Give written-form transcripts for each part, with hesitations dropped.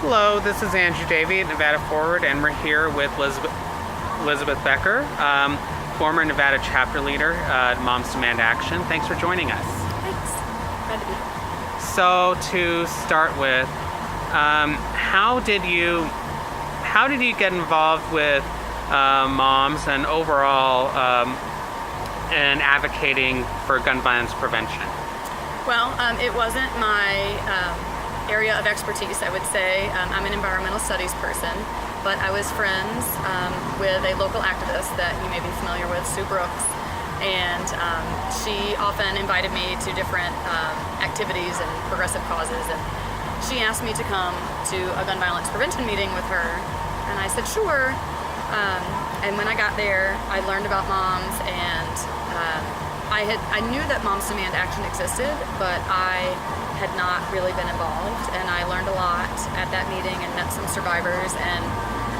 Hello, this is Andrew Davey at Nevada Forward, and we're here with Elizabeth Becker, former Nevada chapter leader at Moms Demand Action. Thanks for joining us. Thanks. Glad to be here. So to start with, how did you get involved with moms and overall in advocating for gun violence prevention? Well, it wasn't my area of expertise, I would say. I'm an environmental studies person, but I was friends with a local activist that you may be familiar with, Sue Brooks, and she often invited me to different activities and progressive causes, and she asked me to come to a gun violence prevention meeting with her, and I said sure. And when I got there, I learned about moms, and I knew that Moms Demand Action existed, but I had not really been involved, and I learned a lot at that meeting and met some survivors and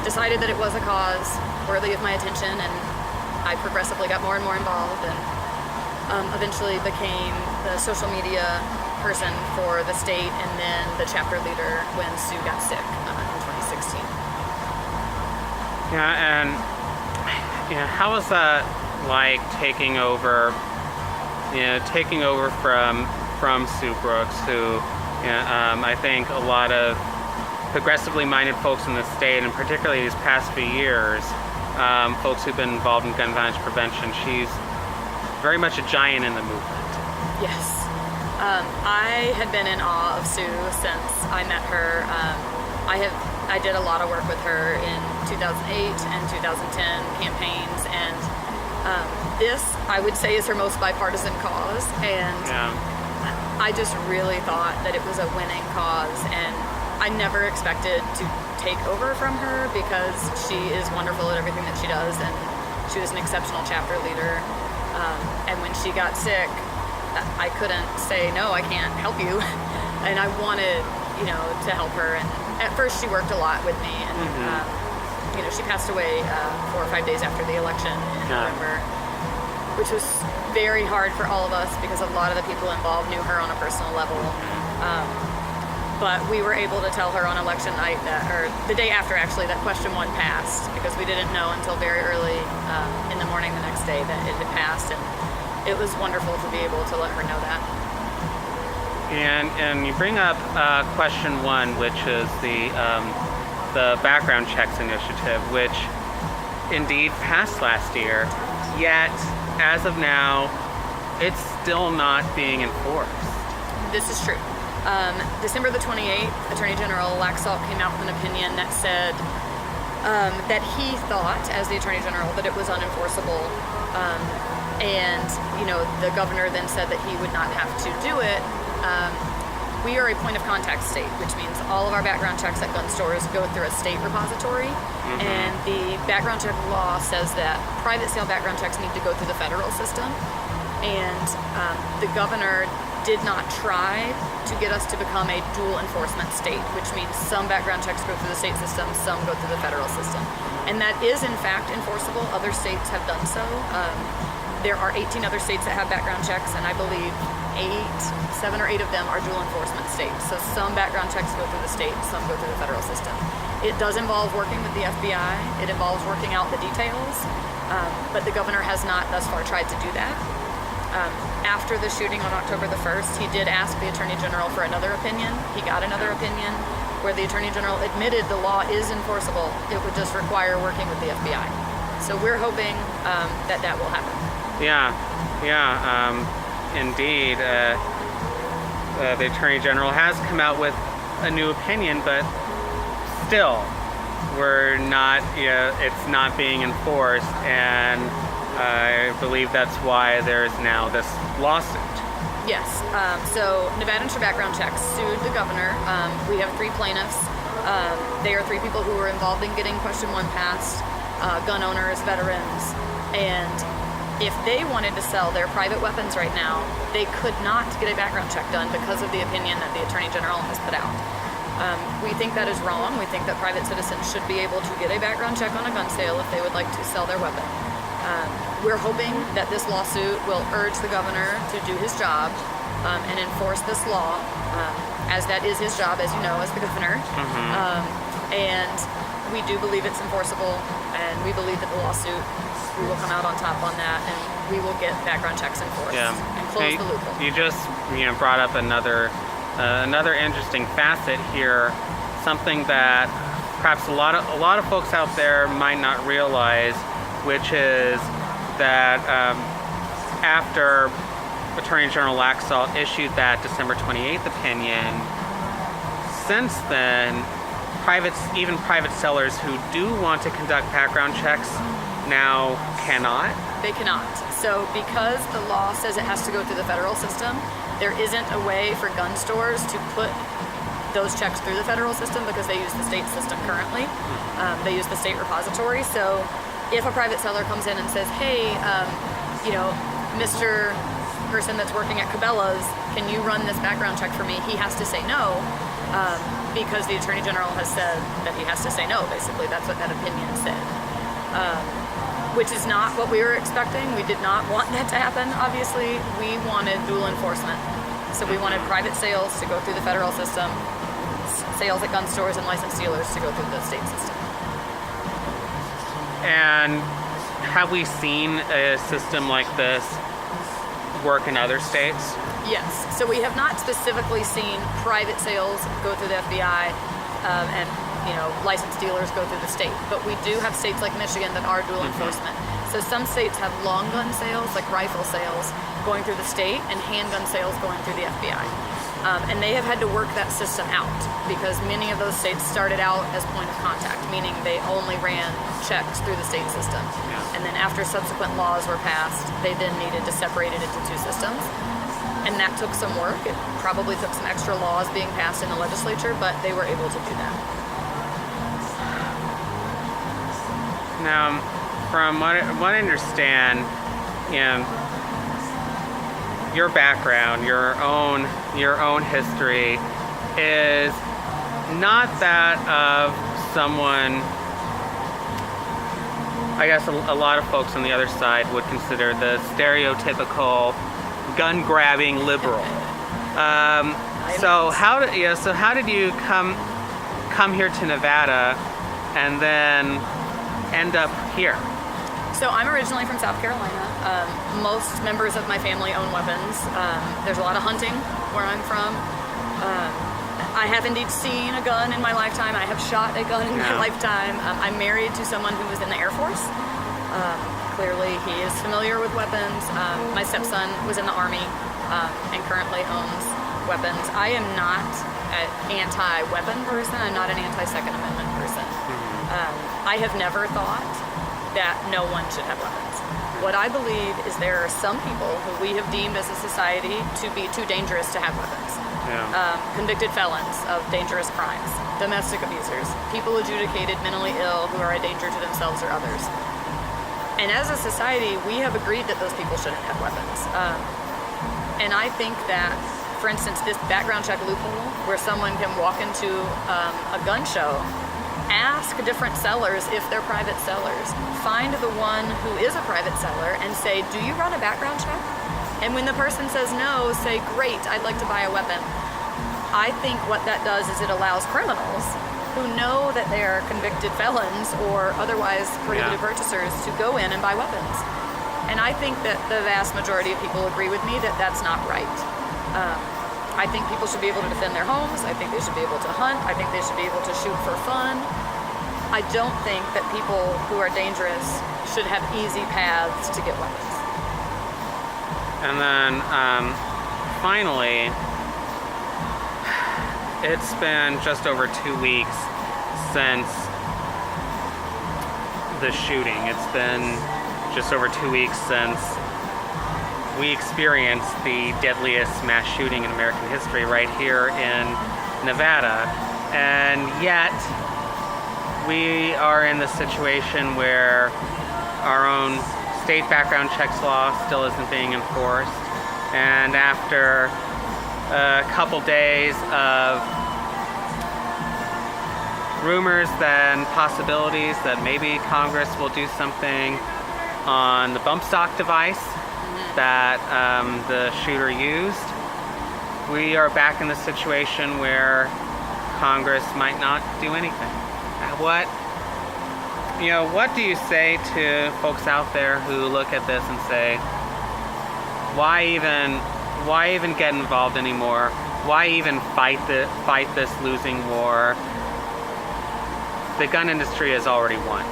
decided that it was a cause worthy of my attention, and I progressively got more and more involved, and eventually became the social media person for the state and then the chapter leader when Sue got sick in 2016. Yeah, and how was that like taking over from Sue Brooks, who I think a lot of progressively minded folks in the state, and particularly these past few years, folks who've been involved in gun violence prevention, she's very much a giant in the movement. Yes. I had been in awe of Sue since I met her. I did a lot of work with her in 2008 and 2010 campaigns, and this, I would say, is her most bipartisan cause, and I just really thought that it was a winning cause, and I never expected to take over from her because she is wonderful at everything that she does, and she was an exceptional chapter leader. And when she got sick, I couldn't say, no, I can't help you, and I wanted, to help her. And at first she worked a lot with me, and she passed away 4 or 5 days after the election in November, which was very hard for all of us because a lot of the people involved knew her on a personal level. But we were able to tell her on election night or the day after actually, that question 1 passed, because we didn't know until very early in the morning the next day that it had passed, and it was wonderful to be able to let her know that. And you bring up question 1, which is the background checks initiative, which indeed passed last year, yet as of now, it's still not being enforced. This is true. December the 28th, Attorney General Laxalt came out with an opinion that said that he thought, as the Attorney General, that it was unenforceable. And the governor then said that he would not have to do it. We are a point of contact state, which means all of our background checks at gun stores go through a state repository, and the background check law says that private sale background checks need to go through the federal system, and the governor did not try to get us to become a dual enforcement state, which means some background checks go through the state system, some go through the federal system, and that is in fact enforceable. Other states have done so. There are 18 other states that have background checks, and I believe 7 or 8 of them are dual enforcement states. So some background checks go through the state, some go through the federal system. It does involve working with the FBI. It involves working out the details, but the governor has not thus far tried to do that. After the shooting on October the 1st, he did ask the Attorney General for another opinion. He got another opinion where the Attorney General admitted the law is enforceable. It would just require working with the FBI. So we're hoping that will happen. Indeed. The Attorney General has come out with a new opinion, but still, it's not being enforced, and I believe that's why there's now this lawsuit. Yes. So Nevadans for background checks sued the governor. We have 3 plaintiffs. They are 3 people who were involved in getting question 1 passed, gun owners, veterans, and if they wanted to sell their private weapons right now, they could not get a background check done because of the opinion that the Attorney General has put out. We think that is wrong. We think that private citizens should be able to get a background check on a gun sale if they would like to sell their weapon. We're hoping that this lawsuit will urge the governor to do his job and enforce this law. as that is his job, as you know, as the governor. And we do believe it's enforceable, and we believe that the lawsuit, we will come out on top on that, and we will get background checks enforced and close the loophole. You just brought up another interesting facet here, something that perhaps a lot of folks out there might not realize, which is that after Attorney General Laxalt issued that December 28th opinion, since then, even private sellers who do want to conduct background checks now cannot. They cannot. So because the law says it has to go through the federal system, there isn't a way for gun stores to put those checks through the federal system because they use the state system currently. They use the state repository. So if a private seller comes in and says, hey, Mr. person that's working at Cabela's, can you run this background check for me? He has to say no. Because the Attorney General has said that he has to say no, basically. That's what that opinion said. Which is not what we were expecting. We did not want that to happen, obviously. We wanted dual enforcement. So we wanted private sales to go through the federal system, sales at gun stores and licensed dealers to go through the state system. And have we seen a system like this work in other states? Yes. So we have not specifically seen private sales go through the FBI and licensed dealers go through the state. But we do have states like Michigan that are dual enforcement. So some states have long gun sales, like rifle sales, going through the state and handgun sales going through the FBI. And they have had to work that system out because many of those states started out as point of contact, meaning they only ran checks through the state system. And then after subsequent laws were passed, they then needed to separate it into two systems. And that took some work. It probably took some extra laws being passed in the legislature, but they were able to do that. Now, from what I understand, your background, your own history is not that of someone, I guess a lot of folks on the other side would consider the stereotypical gun-grabbing liberal. So how did you come here to Nevada and then end up here? So I'm originally from South Carolina. Most members of my family own weapons. There's a lot of hunting where I'm from. I have indeed seen a gun in my lifetime. I have shot a gun in my lifetime. I'm married to someone who was in the Air Force. Clearly, he is familiar with weapons. My stepson was in the Army and currently owns weapons. I am not an anti-weapon person. I'm not an anti-Second Amendment person. I have never thought that no one should have weapons. What I believe is there are some people who we have deemed as a society to be too dangerous to have weapons. Convicted felons of dangerous crimes, domestic abusers, people adjudicated mentally ill who are a danger to themselves or others. And as a society, we have agreed that those people shouldn't have weapons. And I think that, for instance, this background check loophole, where someone can walk into a gun show, ask different sellers if they're private sellers, find the one who is a private seller and say, do you run a background check? And when the person says no, say, great, I'd like to buy a weapon. I think what that does is it allows criminals who know that they are convicted felons or otherwise prohibited purchasers to go in and buy weapons. And I think that the vast majority of people agree with me that that's not right. I think people should be able to defend their homes. I think they should be able to hunt. I think they should be able to shoot for fun. I don't think that people who are dangerous should have easy paths to get weapons. And then finally, it's been just over 2 weeks since the shooting. It's been just over 2 weeks since we experienced the deadliest mass shooting in American history right here in Nevada. And yet, we are in the situation where our own state background checks law still isn't being enforced. And after a couple days of rumors and possibilities that maybe Congress will do something on the bump stock device that the shooter used, we are back in the situation where Congress might not do anything. What do you say to folks out there who look at this and say, why even get involved anymore? Why even fight this losing war? The gun industry has already won.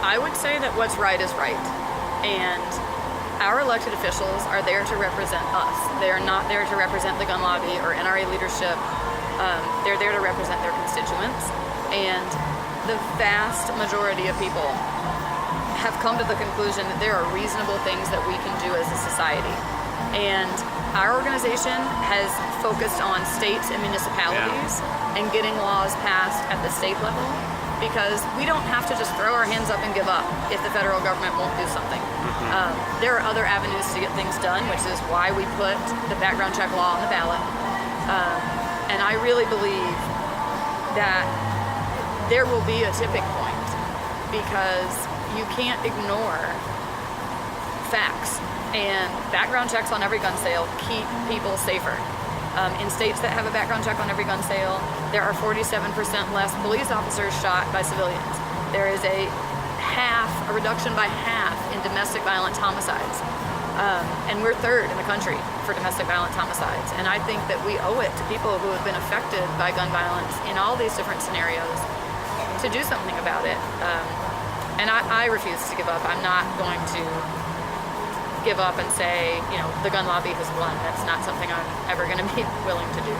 I would say that what's right is right. And our elected officials are there to represent us. They are not there to represent the gun lobby or NRA leadership. They're there to represent their constituents. And the vast majority of people have come to the conclusion that there are reasonable things that we can do as a society. And our organization has focused on states and municipalities and getting laws passed at the state level, because we don't have to just throw our hands up and give up if the federal government won't do something. There are other avenues to get things done, which is why we put the background check law on the ballot. And I really believe that there will be a tipping point, because you can't ignore facts. And background checks on every gun sale keep people safer. In states that have a background check on every gun sale, there are 47% less police officers shot by civilians. There is a reduction by half in domestic violent homicides. And we're third in the country for domestic violent homicides. And I think that we owe it to people who have been affected by gun violence in all these different scenarios to do something about it. And I refuse to give up. I'm not going to give up and say, the gun lobby has won. That's not something I'm ever going to be willing to do.